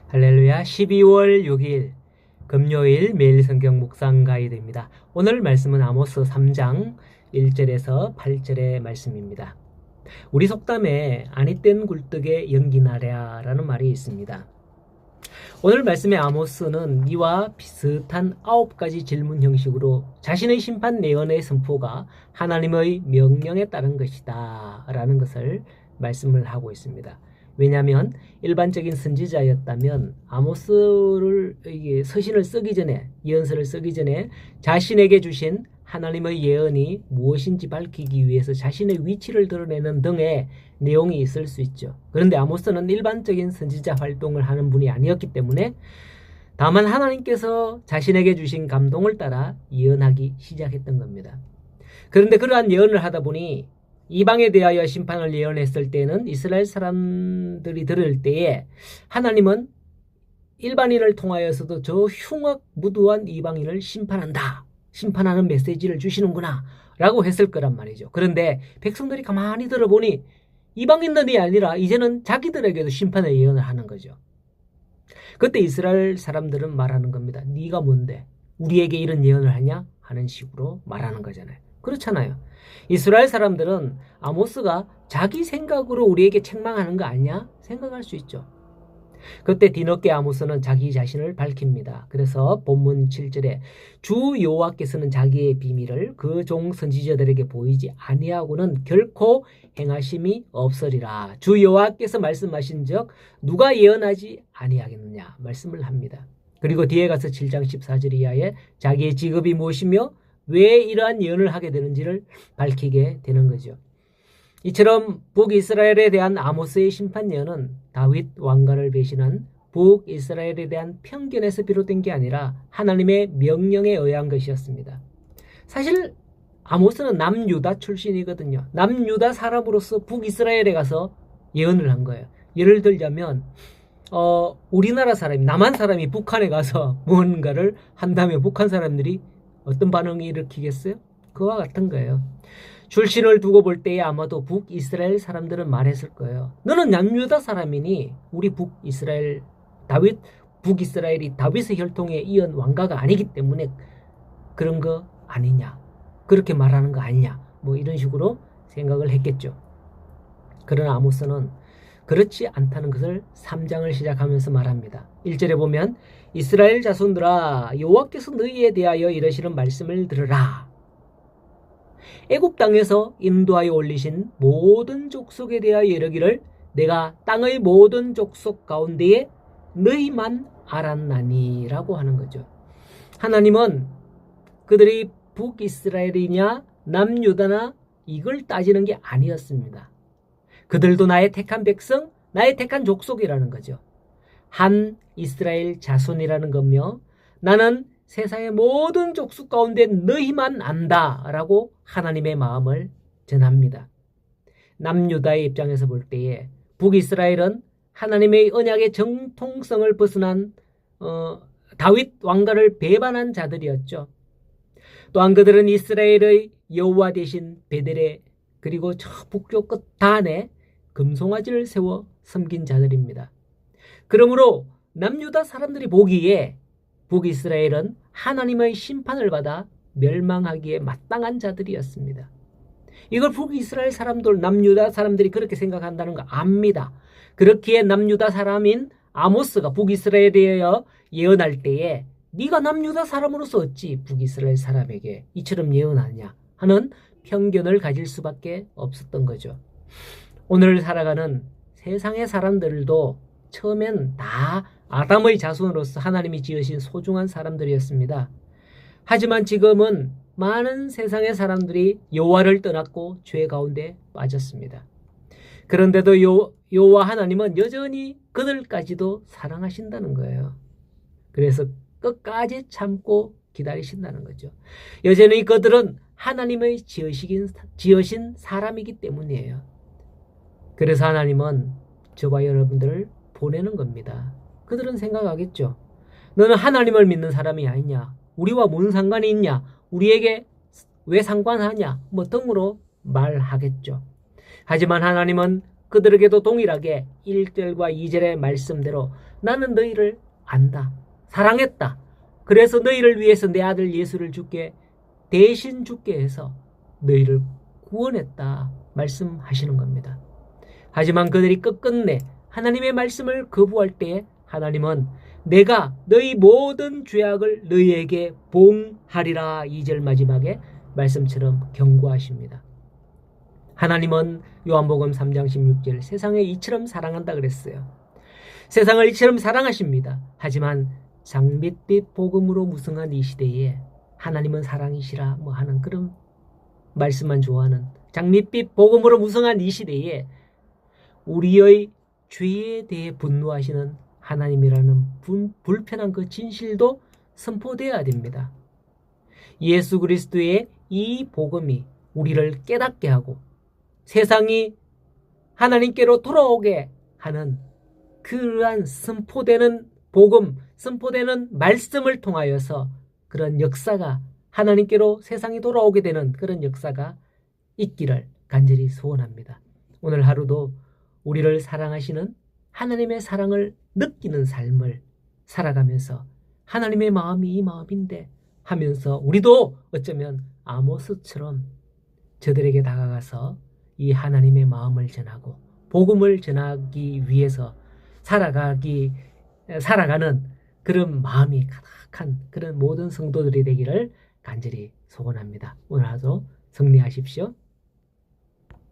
할렐루야. 12월 6일 금요일 매일 성경 묵상 가이드입니다. 오늘 말씀은 아모스 3장 1절에서 8절의 말씀입니다. 우리 속담에 아니 땐 굴뚝에 연기 나랴라는 말이 있습니다. 오늘 말씀의 아모스는 이와 비슷한 9가지 질문 형식으로 자신의 심판 예언의 선포가 하나님의 명령에 따른 것이다 라는 것을 말씀을 하고 있습니다. 왜냐하면 일반적인 선지자였다면 아모스를 서신을 쓰기 전에, 예언서를 쓰기 전에 자신에게 주신 하나님의 예언이 무엇인지 밝히기 위해서 자신의 위치를 드러내는 등의 내용이 있을 수 있죠. 그런데 아모스는 일반적인 선지자 활동을 하는 분이 아니었기 때문에 다만 하나님께서 자신에게 주신 감동을 따라 예언하기 시작했던 겁니다. 그런데 그러한 예언을 하다 보니 이방에 대하여 심판을 예언했을 때는 이스라엘 사람들이 들을 때에 하나님은 일반인을 통하여서도 저 흉악무도한 이방인을 심판하는 메시지를 주시는구나 라고 했을 거란 말이죠. 그런데 백성들이 가만히 들어보니 이방인들이 아니라 이제는 자기들에게도 심판의 예언을 하는 거죠. 그때 이스라엘 사람들은 말하는 겁니다. 네가 뭔데 우리에게 이런 예언을 하냐 하는 식으로 말하는 거잖아요. 그렇잖아요. 이스라엘 사람들은 아모스가 자기 생각으로 우리에게 책망하는 거 아니냐 생각할 수 있죠. 그때 뒤늦게 아모스는 자기 자신을 밝힙니다. 그래서 본문 7절에 주 여호와께서는 자기의 비밀을 그 종 선지자들에게 보이지 아니하고는 결코 행하심이 없으리라. 주 여호와께서 말씀하신 적 누가 예언하지 아니하겠느냐 말씀을 합니다. 그리고 뒤에 가서 7장 14절 이하에 자기의 직업이 무엇이며 왜 이러한 예언을 하게 되는지를 밝히게 되는 거죠. 이처럼 북이스라엘에 대한 아모스의 심판 예언은 다윗 왕가를 배신한 북이스라엘에 대한 편견에서 비롯된 게 아니라 하나님의 명령에 의한 것이었습니다. 사실 아모스는 남유다 출신이거든요. 남유다 사람으로서 북이스라엘에 가서 예언을 한 거예요. 예를 들자면 우리나라 사람이 남한 사람이 북한에 가서 무언가를 한다면 북한 사람들이 어떤 반응을 일으키겠어요? 그와 같은 거예요. 출신을 두고 볼 때에 아마도 북이스라엘 사람들은 말했을 거예요. 너는 남유다 사람이니 우리 북이스라엘이 다윗의 혈통에 이은 왕가가 아니기 때문에 그런 거 아니냐. 그렇게 말하는 거 아니냐. 뭐 이런 식으로 생각을 했겠죠. 그러나 아모스는 그렇지 않다는 것을 3장을 시작하면서 말합니다. 1절에 보면 이스라엘 자손들아 여호와께서 너희에 대하여 이러시는 말씀을 들으라. 애굽 땅에서 인도하여 올리신 모든 족속에 대하여 이르기를 내가 땅의 모든 족속 가운데에 너희만 알았나니 라고 하는 거죠. 하나님은 그들이 북이스라엘이냐 남유다나 이걸 따지는 게 아니었습니다. 그들도 나의 택한 백성, 나의 택한 족속이라는 거죠. 한 이스라엘 자손이라는 거며 나는 세상의 모든 족속 가운데 너희만 안다라고 하나님의 마음을 전합니다. 남유다의 입장에서 볼 때에 북이스라엘은 하나님의 언약의 정통성을 벗어난 다윗 왕가를 배반한 자들이었죠. 또한 그들은 이스라엘의 여호와 대신 베델에 그리고 저 북쪽 끝 단에 금송아지를 세워 섬긴 자들입니다. 그러므로 남유다 사람들이 보기에 북이스라엘은 하나님의 심판을 받아 멸망하기에 마땅한 자들이었습니다. 이걸 북이스라엘 사람들, 남유다 사람들이 그렇게 생각한다는 거 압니다. 그렇기에 남유다 사람인 아모스가 북이스라엘에 대하여 예언할 때에 네가 남유다 사람으로서 어찌 북이스라엘 사람에게 이처럼 예언하냐 하는 편견을 가질 수밖에 없었던 거죠. 오늘 살아가는 세상의 사람들도 처음엔 다 아담의 자손으로서 하나님이 지으신 소중한 사람들이었습니다. 하지만 지금은 많은 세상의 사람들이 여호와를 떠났고 죄 가운데 빠졌습니다. 그런데도 여호와 하나님은 여전히 그들까지도 사랑하신다는 거예요. 그래서 끝까지 참고 기다리신다는 거죠. 여전히 그들은 하나님의 지으신 사람이기 때문이에요. 그래서 하나님은 저와 여러분들을 보내는 겁니다. 그들은 생각하겠죠. 너는 하나님을 믿는 사람이 아니냐? 우리와 무슨 상관이 있냐? 우리에게 왜 상관하냐? 뭐 등으로 말하겠죠. 하지만 하나님은 그들에게도 동일하게 1절과 2절의 말씀대로 나는 너희를 안다, 사랑했다, 그래서 너희를 위해서 내 아들 예수를 주께 대신 죽게 해서 너희를 구원했다 말씀하시는 겁니다. 하지만 그들이 끝끝내 하나님의 말씀을 거부할 때에 하나님은 내가 너희 모든 죄악을 너희에게 봉하리라 2절 마지막에 말씀처럼 경고하십니다. 하나님은 요한복음 3장 16절 세상을 이처럼 사랑한다 그랬어요. 세상을 이처럼 사랑하십니다. 하지만 장밋빛 복음으로 무성한 이 시대에 하나님은 사랑이시라 하는 그런 말씀만 좋아하는 장밋빛 복음으로 무성한 이 시대에 우리의 죄에 대해 분노하시는 하나님이라는 불편한 그 진실도 선포되어야 됩니다. 예수 그리스도의 이 복음이 우리를 깨닫게 하고 세상이 하나님께로 돌아오게 하는 그러한 선포되는 복음, 선포되는 말씀을 통하여서 그런 역사가 하나님께로 세상이 돌아오게 되는 그런 역사가 있기를 간절히 소원합니다. 오늘 하루도 우리를 사랑하시는 하나님의 사랑을 느끼는 삶을 살아가면서 하나님의 마음이 이 마음인데 하면서 우리도 어쩌면 아모스처럼 저들에게 다가가서 이 하나님의 마음을 전하고 복음을 전하기 위해서 살아가는 그런 마음이 가득한 그런 모든 성도들이 되기를 간절히 소원합니다. 오늘 하루 승리하십시오.